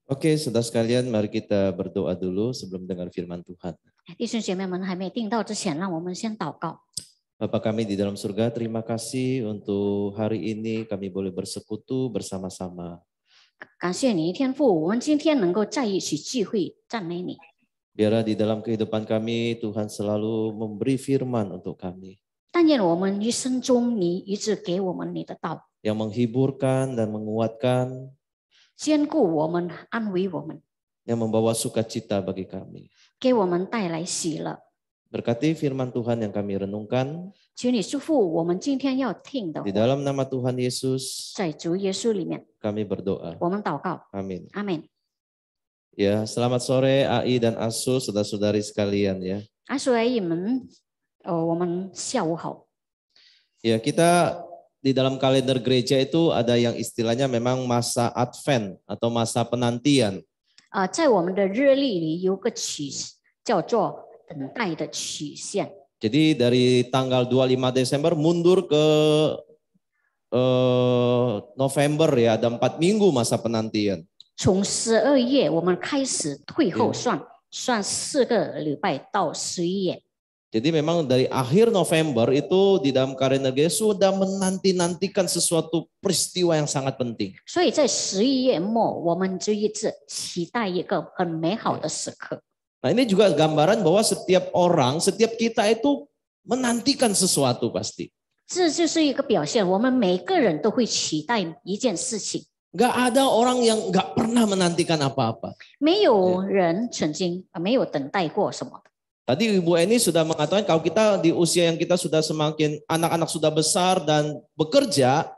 Oke, saudara sekalian, mari kita berdoa dulu sebelum dengar firman Tuhan. 弟兄姐妹们还没定到之前，让我们先祷告。 Bapa kami di dalam surga, terima kasih untuk hari ini kami boleh bersekutu bersama-sama. 感谢你，天父，我们今天能够在一起聚会，赞美你。 Biarlah di dalam kehidupan kami, Tuhan selalu memberi firman untuk kami. 但愿我们一生中，你一直给我们你的道， Yang menghiburkan dan menguatkan, 坚固我们，安慰我们， yang membawa sukacita bagi kami. 给我们带来喜乐。 Berkati firman Tuhan yang kami renungkan, 求你祝福我们今天要听的 di 话， dalam nama Tuhan Yesus 在主耶稣里面， kami berdoa. 我们祷告， Amin. 阿门。 Ya, selamat sore AI dan Asu, saudara-saudari sekalian ya. 阿叔阿姨们，我们下午好。 Ya, kita di dalam kalender gereja itu ada yang istilahnya memang masa Advent atau masa penantian. 在我们的日历里有个曲叫做等待的曲线。 Jadi dari tanggal 25 Desember mundur ke November ya, ada 4 minggu masa penantian. 从12月我们开始退后算，算4个礼拜到11月。 Jadi memang dari akhir November itu di dalam kalender gereja sudah menanti-nantikan sesuatu peristiwa yang sangat penting. 所以在11月末，我们就一直期待一个很美好的时刻。 Nah ini juga gambaran bahwa setiap orang, setiap kita itu menantikan sesuatu pasti. 这就是一个表现，我们每个人都会期待一件事情。 Gak ada orang yang gak pernah menantikan apa-apa. 没有人曾经没有等待过什么的。 Tadi Ibu Eni sudah mengatakan kalau kita di usia yang kita sudah semakin anak-anak sudah besar dan bekerja.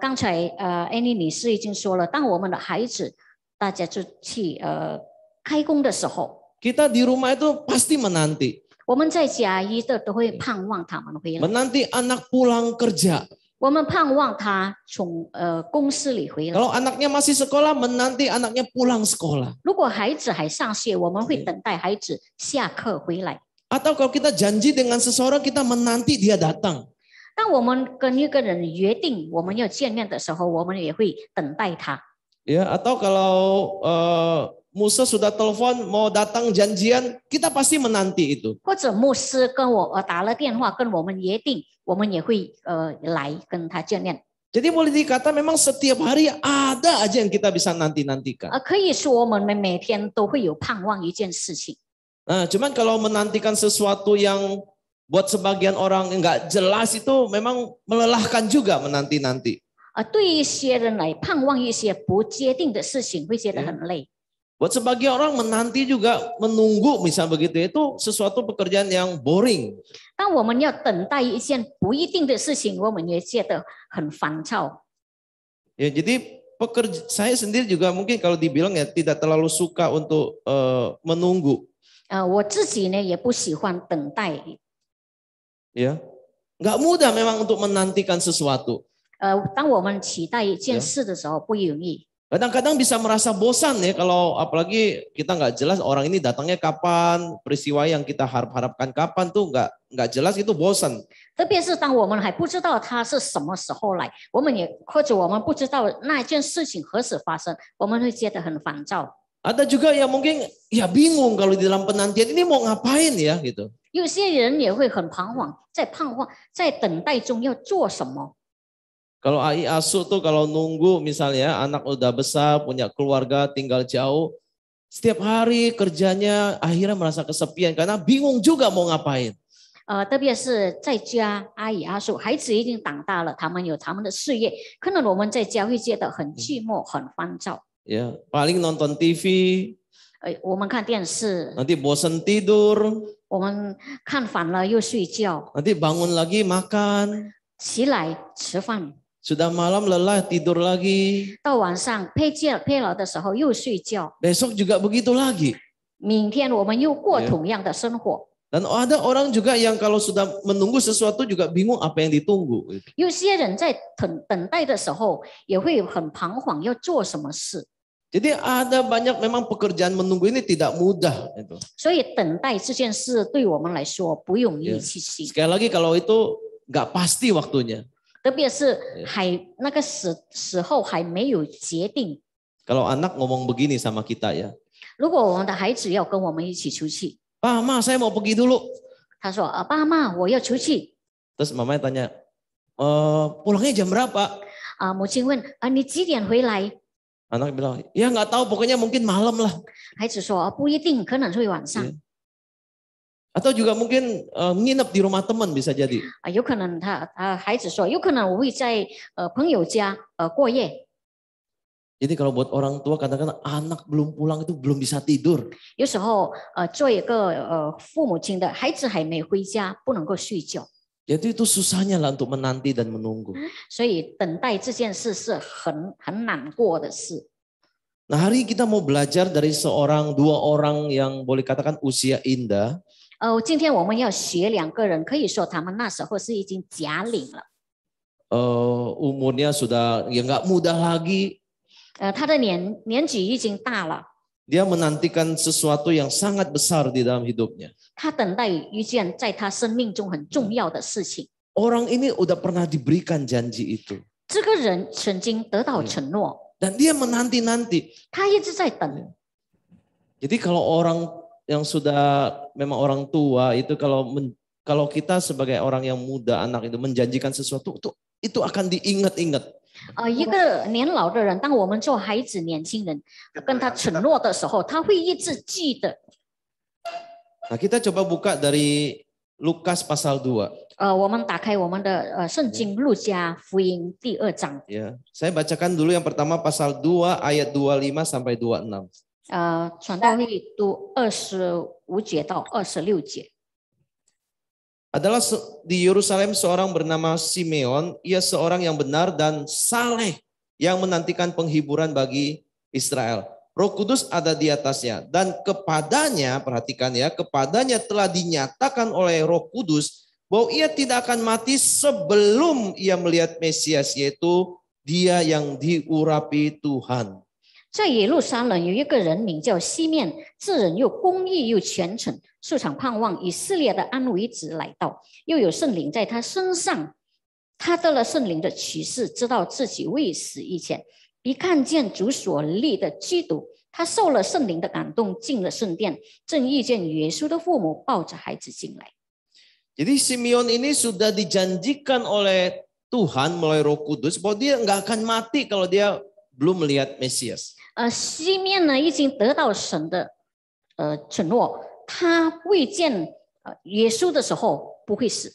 刚才Annie 女士已经说了，当我们的孩子大家就去开工的时候， Kita di rumah itu pasti menanti. 我们在家一直都会盼望他们回来， Menanti anak pulang kerja. 我们盼望他从公司里回来。 Kalau anaknya masih sekolah, menanti anaknya pulang sekolah. 如果孩子还上学，我们会等待孩子下课回来。 Atau kalau kita janji dengan seseorang, kita menanti dia datang. 当我们跟一个人约定我们要见面的时候，我们也会等待他。 Ya, atau kalau Musa sudah telepon mau datang janjian, kita pasti menanti itu. 或者牧师跟我打了电话跟我们约定，我们也会来跟他见面。 Jadi boleh dikata memang setiap hari ada aja yang kita bisa nanti-nantikan. 可以说我们每天都会有盼望一件事情。 Nah, cuman kalau menantikan sesuatu yang buat sebagian orang nggak jelas itu memang melelahkan juga menanti-nanti. 对一些人来盼望一些不坚定的事情，会觉得很累。 Buat sebagian orang menanti juga menunggu misal begitu itu sesuatu pekerjaan yang boring. 当我们要等待一件不一定的事情，我们也觉得很烦躁。 Ya, jadi saya sendiri juga mungkin kalau dibilang ya tidak terlalu suka untuk menunggu. 我自己呢也不喜欢等待。 Ya, nggak mudah memang untuk menantikan sesuatu. 当我们期待一件事的时候，不容易。 Kadang-kadang bisa merasa bosan ya kalau apalagi kita nggak jelas orang ini datangnya kapan, peristiwa yang kita harapkan kapan tuh nggak jelas itu bosan. 特别是当我们还不知道他是什么时候来，我们也或者我们不知道那件事情何时发生，我们会觉得很烦躁。 Ada juga yang mungkin ya bingung kalau di dalam penantian ini mau ngapain ya gitu. 有些人也会很彷徨，在盼望，在等待中要做什么。 Kalau AI Asu tuh kalau nunggu misalnya anak udah besar, punya keluarga, tinggal jauh. Setiap hari kerjanya akhirnya merasa kesepian karena bingung juga mau ngapain. 特别是在家，阿姨阿叔，孩子已经长大了，他们有他们的事业，可能我们在家会觉得很寂寞、很烦躁。 Ya, paling nonton TV, 我们看电视， nanti bosen tidur, 我们看烦了又睡觉， nanti bangun lagi makan. 起来吃饭， Sudah malam lelah tidur lagi. 到晚上疲劳的时候又睡觉， Besok juga begitu lagi. 明天我们又过同样的生活。 Dan ada orang juga yang kalau sudah menunggu sesuatu juga bingung apa yang ditunggu. 有些人在等待的时候也会很彷徨，要做什么事。 Jadi ada banyak memang pekerjaan menunggu ini tidak mudah. 所以等待这件事对我们来说不容易去行。 Sekali lagi kalau itu nggak pasti waktunya. 特别是那个时候还没有决定。 Kalau anak ngomong begini sama kita ya, 如果我们的孩子要跟我们一起出去， Pak, Ma, saya mau pergi dulu. 他说爸妈我要出去， Terus mamanya tanya, pulangnya jam berapa? 母亲问你几点回来？ Anak bilang, ya nggak tahu, pokoknya mungkin malam lah. 孩子说不一定，可能会晚上。 Atau juga mungkin nginep di rumah teman bisa jadi. 有可能孩子说有可能我会在朋友家过夜。 Jadi kalau buat orang tua kadang-kadang anak belum pulang itu belum bisa tidur. 有时候做一个父母亲的，孩子还没回家，不能够睡觉。 Jadi itu susahnya lah untuk menanti dan menunggu. 所以等待这件事是很难过的事。 Nah, hari ini kita mau belajar dari dua orang yang boleh katakan usia indah. 今天我们要学两个人，可以说他们那时候是已经假领了。 Umurnya sudah ya nggak muda lagi. 他的年纪已经大了。 Dia menantikan sesuatu yang sangat besar di dalam hidupnya. 他等待一件在他生命中很重要的事情。 Orang ini udah pernah diberikan janji itu. 这个人曾经得到承诺， Dan dia menanti-nanti. 他一直在等。 Jadi kalau orang yang sudah memang orang tua itu kalau kita sebagai orang yang muda anak itu menjanjikan sesuatu itu akan diingat-ingat. 一个年老的人，当我们做孩子、年轻人跟他承诺的时候，他会一直记得。 Nah, kita coba buka dari Lukas pasal 2. 我们打开我们的圣经路加福音第2章。 Ya, saya bacakan dulu yang pertama pasal 2 ayat 25 sampai 26. 传道会读25节到26节。 Adalah di Yerusalem seorang bernama Simeon, ia seorang yang benar dan saleh yang menantikan penghiburan bagi Israel. Roh Kudus ada di atasnya dan kepadanya, perhatikan ya, kepadanya telah dinyatakan oleh Roh Kudus bahwa ia tidak akan mati sebelum ia melihat Mesias, yaitu dia yang diurapi Tuhan. 在耶路撒冷有一个人名叫西面，这人又公义又虔诚，素常盼望以色列的安危之来到，又有圣灵在他身上，他得了圣灵的启示，知道自己未死以前，必看见主所立的基督。他受了圣灵的感动，进了圣殿，正遇见耶稣的父母抱着孩子进来。 Jadi Simeon ini sudah dijanjikan oleh Tuhan melalui Roh Kudus bahwa dia nggak akan mati kalau dia belum melihat Mesias. 西面呢已经得到神的承诺，他未见耶稣的时候不会死。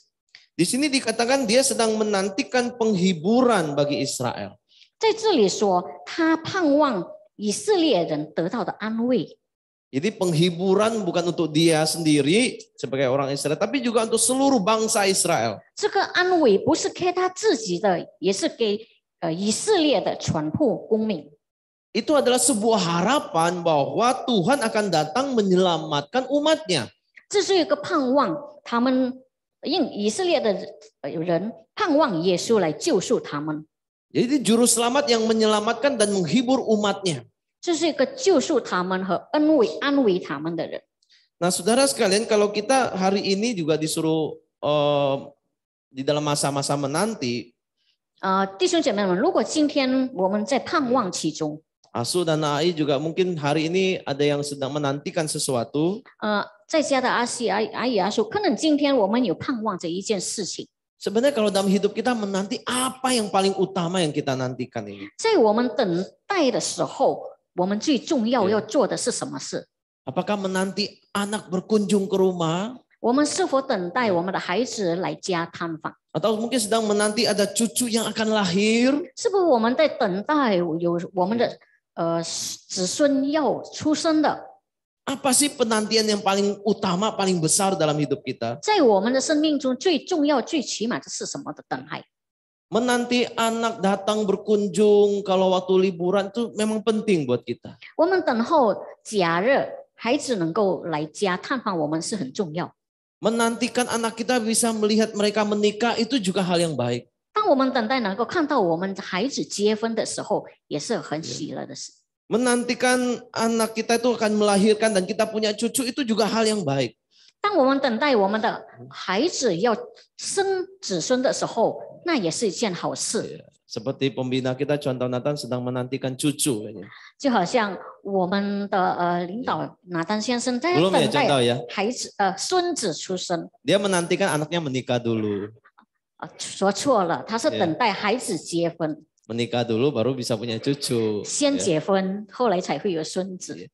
Di sini dikatakan dia sedang menantikan penghiburan bagi Israel. 在这里说，他盼望以色列人得到的安慰。 Jadi penghiburan bukan untuk dia sendiri sebagai orang Israel, tapi juga untuk seluruh bangsa Israel. 这个安慰不是给他自己的，也是给以色列的全部公民。 Itu adalah sebuah harapan bahwa Tuhan akan datang menyelamatkan umatnya. 这是一个盼望，他们以色列的人盼望耶稣来救赎他们。 Jadi juru selamat yang menyelamatkan dan menghibur umatnya. 这是一个救赎他们和安慰他们的人。 Nah, saudara sekalian, kalau kita hari ini juga disuruh di dalam masa-masa menanti, 弟兄姐妹们，如果今天我们在盼望其中， Asu dan Ai juga mungkin hari ini ada yang sedang menantikan sesuatu. 在家的阿姨阿叔，可能今天我们有盼望着一件事情。 Sebenarnya kalau dalam hidup kita menanti apa yang paling utama yang kita nantikan ini? 在我们等待的时候，我们最重要要做的是什么事？ Apakah menanti anak berkunjung ke rumah? 我们是否等待我们的孩子来家探访？ Atau mungkin sedang menanti ada cucu yang akan lahir? 是不是我们在等待有我们的子孙要出生的？ Apa sih penantian yang paling utama, paling besar dalam hidup kita? 在我们的生命中最重要、最起码的是什么的等待？ Menanti anak datang berkunjung kalau waktu liburan itu memang penting buat kita. 我们等候假日孩子能够来家探访我们是很重要。 Menantikan anak kita bisa melihat mereka menikah itu juga hal yang baik. 当我们等待能够看到我们的孩子结婚的时候，也是很喜乐的事。 Menantikan anak kita itu akan melahirkan dan kita punya cucu itu juga hal yang baik. 当我们等待我们的孩子要生子孙的时候，那也是一件好事。 Seperti pembina kita contoh Nathan sedang menantikan cucu. 就好像我们的领导拿丹先生在 Belum ya 等待 contoh ya. 孩子孙子出生。 Dia menantikan anaknya menikah dulu. 说错了，他是 Yeah. 等待孩子结婚， Menikah dulu baru bisa punya cucu. 先 Ya. 结婚，后来才会有孙子。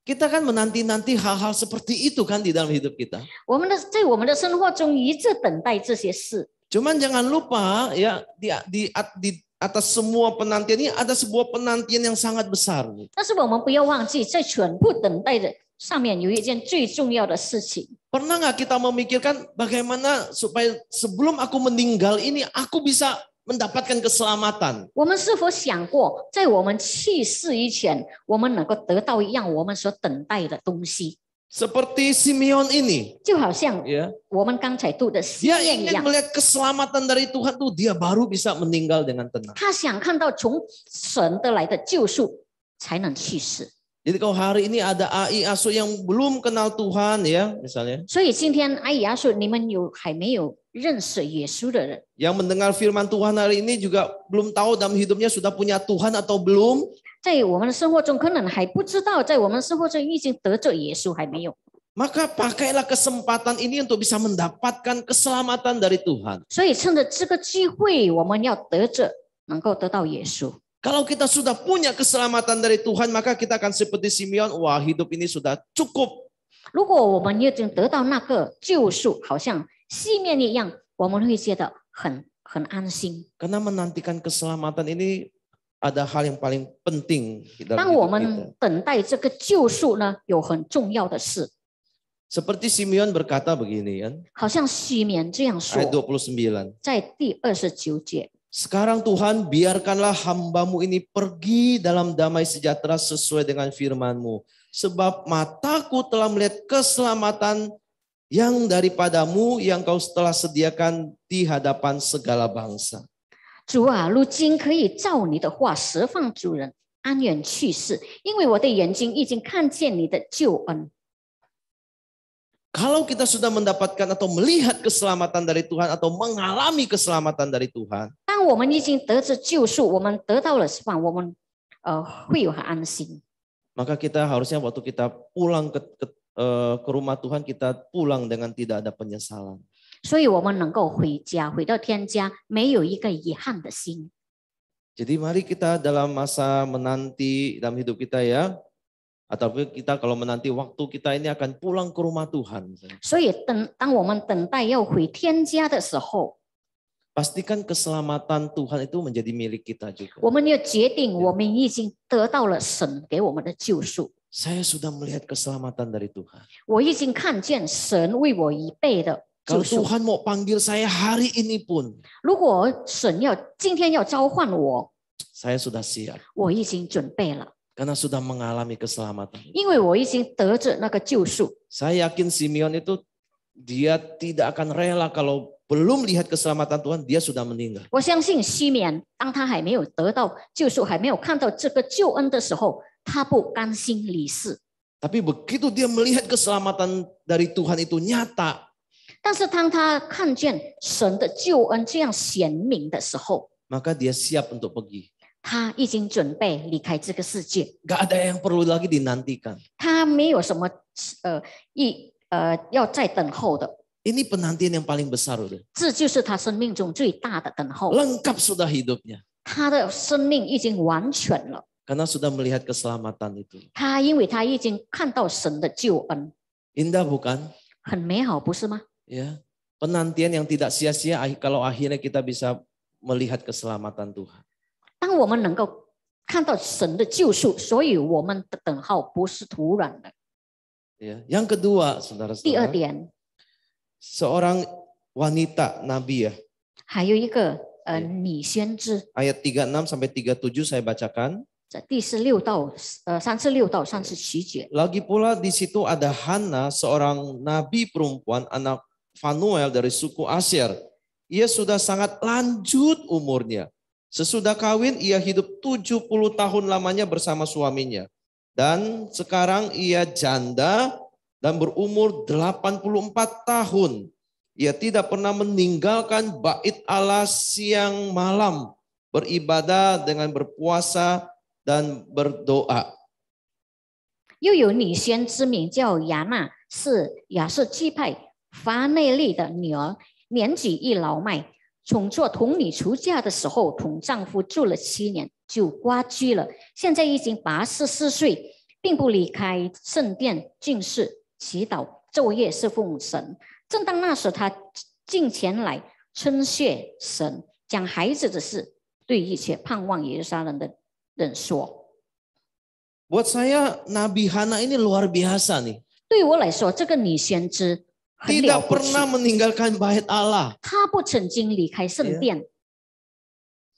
Kita kan menanti-nanti hal-hal seperti itu kan di dalam hidup kita. 在我们的生活中一直等待这些事。 Cuman jangan lupa ya di atas semua penantian ini ada sebuah penantian yang sangat besar. 但是我们不要忘记，在全部等待的上面有一件最重要的事情。 Pernah nggak kita memikirkan bagaimana supaya sebelum aku meninggal ini aku bisa mendapatkan keselamatan? 我们是否想过，在我们去世以前，我们能够得到一样我们所等待的东西？ Seperti Simeon ini, 就好像 ya, 我们刚才读的西 dia 面一 ingin 样， melihat keselamatan dari Tuhan tuh dia baru bisa meninggal dengan tenang. 他想看到从神得来的救赎，才能去世。 Jadi kalau hari ini ada AI asuh yang belum kenal Tuhan ya, misalnya, 所以今天阿姨阿叔，你们还没有认识耶稣的人， yang mendengar firman Tuhan hari ini juga belum tahu dalam hidupnya sudah punya Tuhan atau belum. 在我们的生活中可能还不知道，在我们生活中已经得着耶稣，还没有。 Maka pakailah kesempatan ini untuk bisa mendapatkan keselamatan dari Tuhan. 所以趁着这个机会，我们要能够得到耶稣。 Kalau kita sudah punya keselamatan dari Tuhan, maka kita akan seperti Simeon, wah hidup ini sudah cukup. 如果我们已经得到那个救赎，好像西面一样，我们会觉得很安心。 Karena menantikan keselamatan ini ada hal yang paling penting di dalam 当我 hidup kita. 们等待这个救赎呢，有很重要的事， Seperti Simeon berkata begini kan, 好像西面这样说 ayat，29. 在第29节。 Sekarang Tuhan biarkanlah hambamu ini pergi dalam damai sejahtera sesuai dengan firman-Mu. Sebab mataku telah melihat keselamatan yang daripadamu yang kau telah sediakan di hadapan segala bangsa. 主啊，如今可以照你的话释放主人，安远去世，因为我的眼睛已经看见你的救恩。 Kalau kita sudah mendapatkan atau melihat keselamatan dari Tuhan atau mengalami keselamatan dari Tuhan, 当我们已经得着救赎，我们得到了释放，我们会有很安心。 maka kita harusnya waktu kita pulang ke rumah Tuhan, kita pulang dengan tidak ada penyesalan. 所以我们能够回家，回到天家，没有一个遗憾的心。 Jadi mari kita dalam masa menanti dalam hidup kita ya, atau kita kalau menanti waktu kita ini akan pulang ke rumah Tuhan. 所以当我们等待要回天家的时候， Pastikan keselamatan Tuhan itu menjadi milik kita juga. 我们要决定我们已经得到了神给我们的救赎。 Saya sudah melihat keselamatan dari Tuhan. 我已经看见神为我预备的 Kalau 救赎。 Tuhan mau panggil saya hari ini pun, 如果神今天要召唤我， saya sudah siap. 我已经准备了， Karena sudah mengalami keselamatan. 因为我已经得着那个救赎。 Saya yakin Simeon itu dia tidak akan rela kalau belum lihat keselamatan Tuhan, dia sudah meninggal. 我相信西缅，当他还没有得到救赎，还没有看到这个救恩的时候，他不甘心离世。 Tapi begitu dia melihat keselamatan dari Tuhan itu nyata, 但是当他看见神的救恩这样显明的时候， maka dia siap untuk pergi. 他已经准备离开这个世界， Gak ada yang perlu lagi dinantikan. 他没有什么要再等候的。 Ini penantian yang paling besar udah. 这就是他生命中最大的等候。 Lengkap sudah hidupnya. 他的生命已经完全了， Karena sudah melihat keselamatan itu. 因为他已经看到神的救恩， Indah bukan? 很美好，不是吗？ Ya. Penantian yang tidak sia-sia kalau akhirnya kita bisa melihat keselamatan Tuhan. 当我们能够看到神的救赎，所以我们的等候不是徒然的。 Ya. Yang kedua, 第二 saudara-saudara, 点， seorang wanita nabi ya. 还有一个女先知， Ayat 36 sampai 37 saya bacakan. 在36到37节。 Lagi pula di situ ada Hana, seorang nabi perempuan, anak Fanuel dari suku Asyer. Ia sudah sangat lanjut umurnya. Sesudah kawin ia hidup 70 tahun lamanya bersama suaminya. Dan sekarang ia janda dan berumur 84 tahun. Ia tidak pernah meninggalkan bait Allah siang malam, beribadah dengan berpuasa dan berdoa. 又有女先知名叫亚娜，是亚瑟基派法内利的女儿，年纪已老迈，从做童女出嫁的时候，同丈夫住了7年，就寡居了。现在已经84岁，并不离开圣殿禁食、祈祷、昼夜侍奉神。正当那时，他进前来称谢神，讲孩子的事，对一切盼望耶路撒冷的人说。 Buat saya Nabi Hana ini luar biasa nih. 对我来说，这个女先知很了 Tidak 不起， pernah meninggalkan bait Allah. 她不曾经离开圣殿。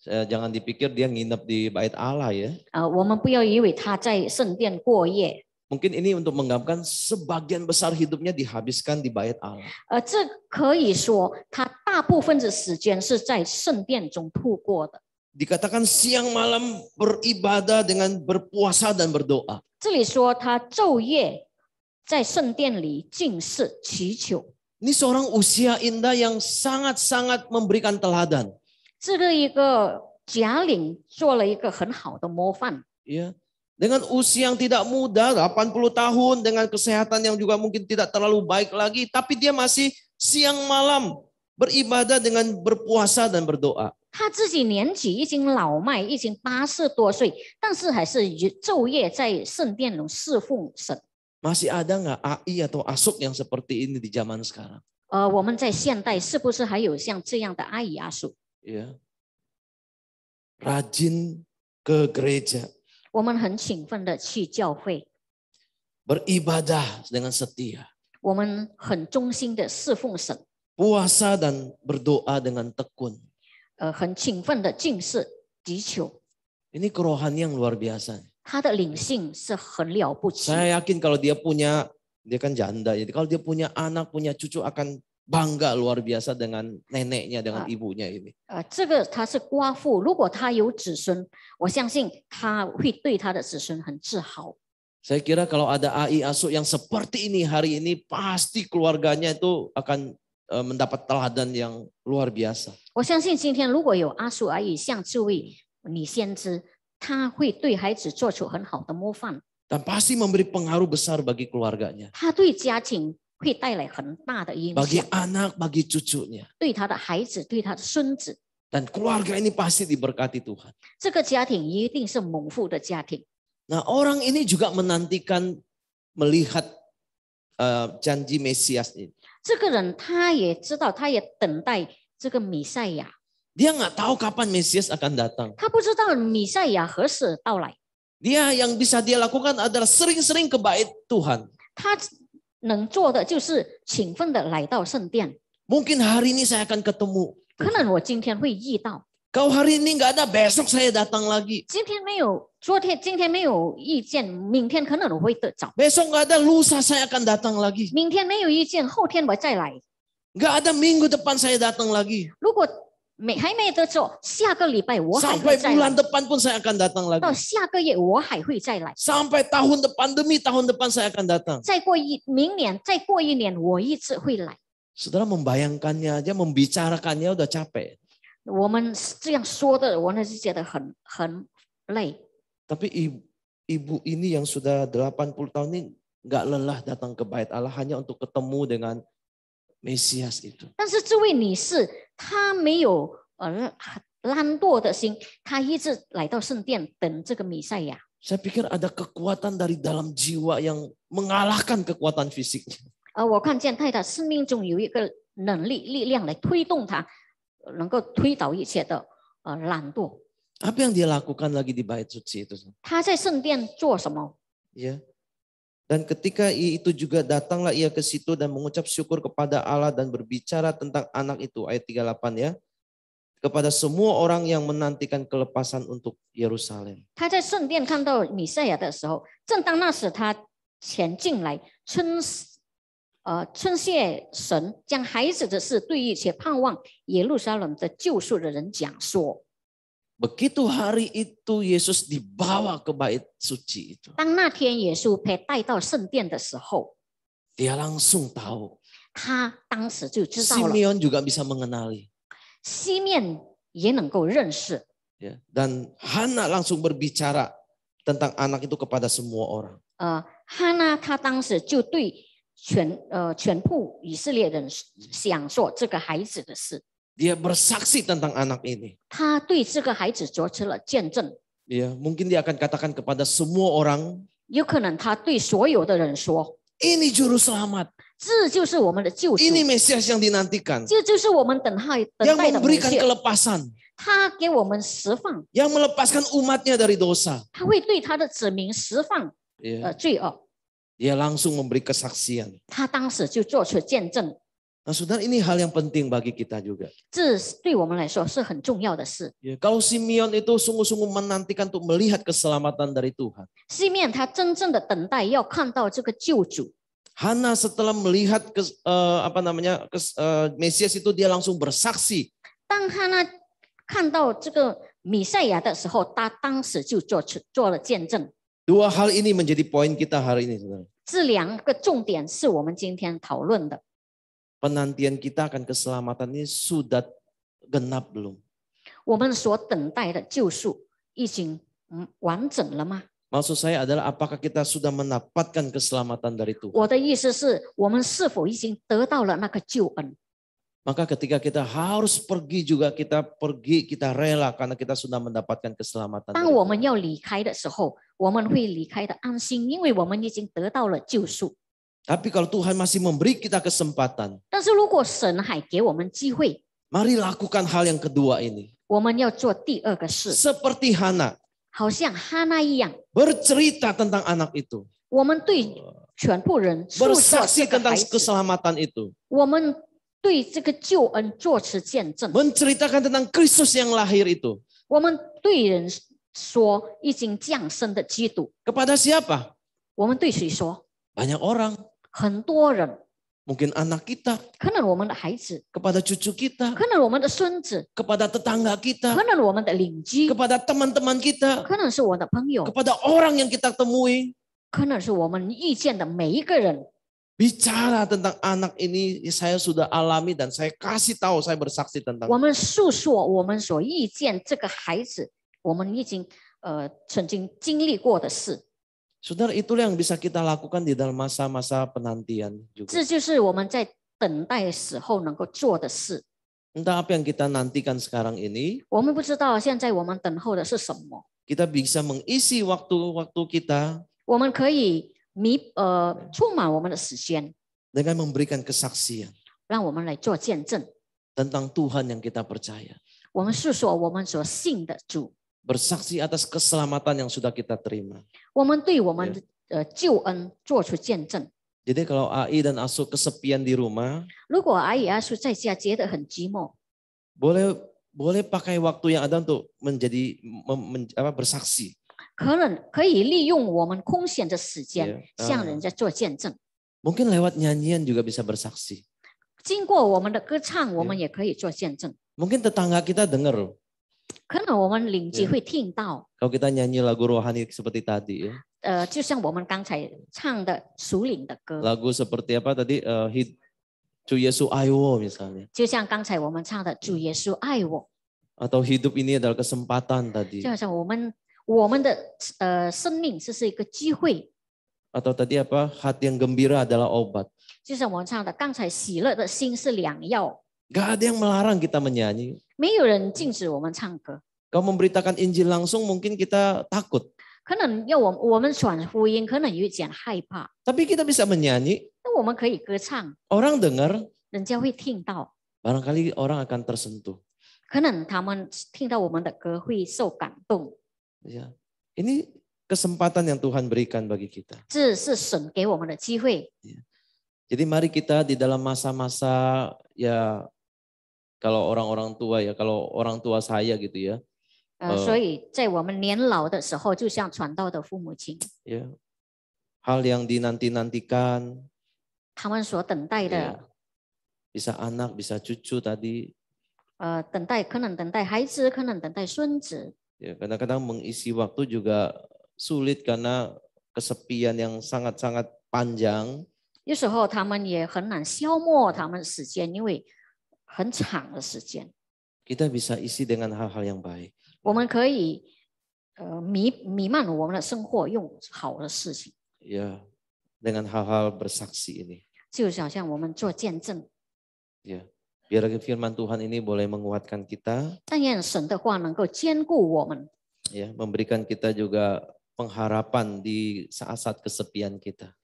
Jangan dipikir dia nginep di bait Allah ya. 我们不要以为她在圣殿过夜。 Mungkin ini untuk menggambarkan sebagian besar hidupnya dihabiskan di bait Allah. 这可以说，她大部分的时间是在圣殿中度过的。 Dikatakan siang malam beribadah dengan berpuasa dan berdoa. 这里说她昼夜在圣殿里禁食祈求。 Ini seorang usia indah yang sangat-sangat memberikan teladan. 这个一个贾领做了一个很好的模范。 Ya. Dengan usia yang tidak muda, 80 tahun, dengan kesehatan yang juga mungkin tidak terlalu baik lagi, tapi dia masih siang malam beribadah dengan berpuasa dan berdoa. 他自己年纪已经老迈，已经80多岁，但是还是昼夜在圣殿中侍奉神。 Masih ada nggak AI atau ASUK yang seperti ini di zaman sekarang? 我们在现代是不是还有像这样的阿姨阿叔？ Ya. Rajin ke gereja. 我们很勤奋的去教会， Beribadah dengan setia. 我们很忠心的侍奉神， Puasa dan berdoa dengan tekun. 很勤奋的敬事祈求。 Ini kerohanian yang luar biasa. 他的灵性是很了不起。 Saya yakin kalau dia kan janda, jadi kalau dia punya anak, punya cucu akan bangga luar biasa dengan neneknya, dengan ibunya ini. 这个他是寡妇，如果他有子孙，我相信他会对他的子孙很自豪。 Saya kira kalau ada AI ASUK yang seperti ini hari ini, pasti keluarganya itu akan mendapat teladan yang luar biasa. 我相信今天如果有阿叔阿姨像这位女先知，她会对孩子做出很好的模范， Dan pasti memberi pengaruh besar bagi keluarganya. 她对家庭会带来很大的影 Bagi 响， anak, bagi cucunya. 对她的孩子，对她的孙子， Dan keluarga ini pasti diberkati Tuhan. 这个家庭一定是蒙福的家庭。 Nah, orang ini juga menantikan melihat janji Mesias ini. 这个人他也知道，他也等待这个弥赛亚， Dia nggak tahu kapan Mesias akan datang. 他不知道弥赛亚何时到来， Dia yang bisa dia lakukan adalah sering-sering ke bait Tuhan. 他能做的就是勤奋的来到圣殿。 Mungkin hari ini saya akan ketemu. 可能我今天会遇到， Kalau hari ini nggak ada, besok saya datang lagi. 今天没有，今天没有意见，明天可能我会得找。 Besok nggak ada, lusa saya akan datang lagi. 明天没有意见，后天我再来。 Nggak ada, minggu depan saya datang lagi. 如果还没得做，下个礼拜我还 Sampai 会再 bulan 来， depan pun saya akan datang 到 lagi. 下个月我还会再来， Sampai tahun depan, demi tahun depan saya akan datang. 再过明年，再过1年，我一直会来。 Saudara membayangkannya aja, membicarakannya udah capek. 我们这样说的，我那是觉得很累。 Tapi ibu ini yang sudah 80 tahun ini nggak lelah datang ke bait Allah hanya untuk ketemu dengan Mesias itu. 但是这位女士，她没有懒惰的心，她一直来到圣殿等这个弥赛亚。 Saya pikir ada kekuatan dari dalam jiwa yang mengalahkan kekuatan fisiknya. 我看见在她生命中有一个力量来推动她，能够推倒一切的懒惰。 Apa yang dia lakukan lagi di bait suci itu? 她在圣殿做什么？ Ya. Dan ketika itu juga datanglah ia ke situ dan mengucap syukur kepada Allah dan berbicara tentang anak itu, ayat 38 ya. Kepada semua orang yang menantikan kelepasan untuk Yerusalem. 她在圣殿看到弥赛亚的时候，正当那时，她前进来称谢神，将孩子的事对一切盼望耶路撒冷的救赎的人讲说。 Begitu hari itu Yesus dibawa ke bait suci itu. 当那天耶稣被带到圣殿的时候， Dia langsung tahu. 他当时就知道了。 Simeon juga bisa mengenali. 西面也能够认识。 Ya, dan Hana langsung berbicara tentang anak itu kepada semua orang. 哈娜他当时就对全部以色列人想说这个孩子的事。 Dia bersaksi tentang anak ini. 他对这个孩子做出了见证。 Ya, mungkin dia akan katakan kepada semua orang. 有可能他对所有的人说： Ini juru selamat. 这就是我们的救主， Ini Mesias yang dinantikan. 这就是我们等待 Yang 的 memberikan 메시아。 kelepasan. 他给我们释放， Yang melepaskan umatnya dari dosa. 他会对他的子民释放 Ya, 罪恶。 dia langsung memberi kesaksian. 他当时就做出见证， Nah, saudara, ini hal yang penting bagi kita juga. 这对我们来说是很重要的事。 Ya, kalau Simeon itu sungguh-sungguh menantikan untuk melihat keselamatan dari Tuhan. 西面他真正的等待要看到这个救主。 Hana setelah melihat Mesias itu dia langsung bersaksi. 当哈娜看到这个弥赛亚的时候，他当时就做了见证。 Dua hal ini menjadi poin kita hari ini, saudara. 这两个重点是我们今天讨论的。 Penantian kita akan keselamatan ini sudah genap belum? 我们所等待的救赎已经完整了吗？ Maksud saya adalah apakah kita sudah mendapatkan keselamatan dari Tuhan? 我的意思是我们是否已经得到了那个救恩？ Maka ketika kita harus pergi juga kita rela karena kita sudah mendapatkan keselamatan. 当我们要离开的时候，我们会离开的安心，因为我们已经得到了救赎。 Tapi kalau Tuhan masih memberi kita kesempatan, 但是如果神还给我们机会， mari lakukan hal yang kedua ini. 我们要做第二个事， Seperti Hana, 好像哈娜一样， bercerita tentang anak itu, 我们对全部人诉说 bersaksi 这个 tentang 孩子， keselamatan itu, 我们对这个救恩做出见证， menceritakan tentang Kristus yang lahir itu. 我们对人说已经降生的基督， Kepada siapa? 我们对谁说？ Banyak orang, 很多人， mungkin anak kita, 可能我们的孩子， kepada cucu kita, 可能我们的孙子， kepada tetangga 可 kita, 能我们的邻居， kepada teman-teman kita, 可能是我的朋友， kepada orang yang kita temui. 可能是我们遇见的每一个人。 Bicara tentang anak ini saya sudah alami dan saya kasih tahu, saya bersaksi tentang. 我们诉说我们所遇见这个孩子，我们已经曾经经历过的事。 Saudara, itulah yang bisa kita lakukan di dalam masa-masa penantian juga. 这就是我们在等待时候能够做的事。 Entah apa yang kita nantikan sekarang ini, 我们不知道现在我们等候的是什么， kita bisa mengisi waktu-waktu kita 我们可以充满我们的时间， dengan memberikan kesaksian 让我们来做见证。 tentang Tuhan yang kita percaya. 我们诉说我们所信的主， Bersaksi atas keselamatan yang sudah kita terima. 我们对我们的救恩做出见证。 Jadi kalau Ai dan Asu kesepian di rumah, 如果阿姨阿叔在家觉得很寂寞， boleh pakai waktu yang ada untuk bersaksi. 可以利用我们空闲的时间 Yeah. 向人家做见证。 Mungkin lewat nyanyian juga bisa bersaksi. 经过我们的歌唱，我们也可以做见证。 Mungkin tetangga kita dengar 可能我们邻居会听到， kalau kita nyanyi lagu rohani seperti tadi ya. 就像我们刚才唱的属灵的歌， Lagu seperti apa tadi? Cu Yesu Aiwo misalnya. 就像刚才我们唱的“主耶稣爱我 Atau hidup ini adalah kesempatan ”，tadi. 就好像我们的生命这是一个机会， Atau tadi apa? Hati yang gembira adalah obat. 就像我们唱的刚才“喜乐的心是良药 Gak ada yang melarang kita menyanyi. ”，没有人禁止我们唱歌。 Kalau memberitakan Injil langsung mungkin kita takut. 可能要我们传福音，可能有一点害怕， Tapi kita bisa menyanyi. 那我们可以歌唱， Orang dengar, 人家会听到， barangkali orang akan tersentuh. 可能他们听到我们的歌会受感动。 Ya. Ini kesempatan yang Tuhan berikan bagi kita. 这是神给我们的机会。 Jadi mari kita di dalam masa-masa ya kalau orang-orang tua ya, kalau orang tua saya gitu ya. 所以在我们年老的时候，就像传道的父母亲， Ya. Hal yang dinanti-nantikan, 他们所等待 ya. 的， Bisa anak, bisa cucu tadi. 等待可能等待孩子，可能等待孙子。 Ya, kadang-kadang mengisi waktu juga sulit karena kesepian yang sangat-sangat panjang. 有时候他们也很难消磨他们时间，因为很长的时间。 Kita bisa isi dengan hal-hal yang baik. 我们可以弥漫我们的生活，用好的事情， Ya, dengan hal-hal bersaksi ini. 就好像我们做见证。 Ya, biar firman Tuhan ini boleh menguatkan kita. 但愿神的话能够坚固我们， Ya, memberikan kita juga pengharapan di saat-saat kesepian kita.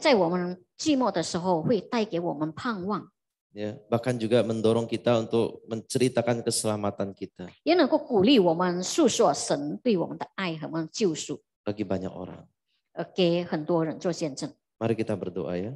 在我们寂寞的时候会带给我们盼望， Ya, bahkan juga mendorong kita untuk menceritakan keselamatan kita 也能够鼓励我们诉说神对我们的爱和我们的救赎， bagi banyak orang. 给很多人做见证。 Mari kita berdoa ya.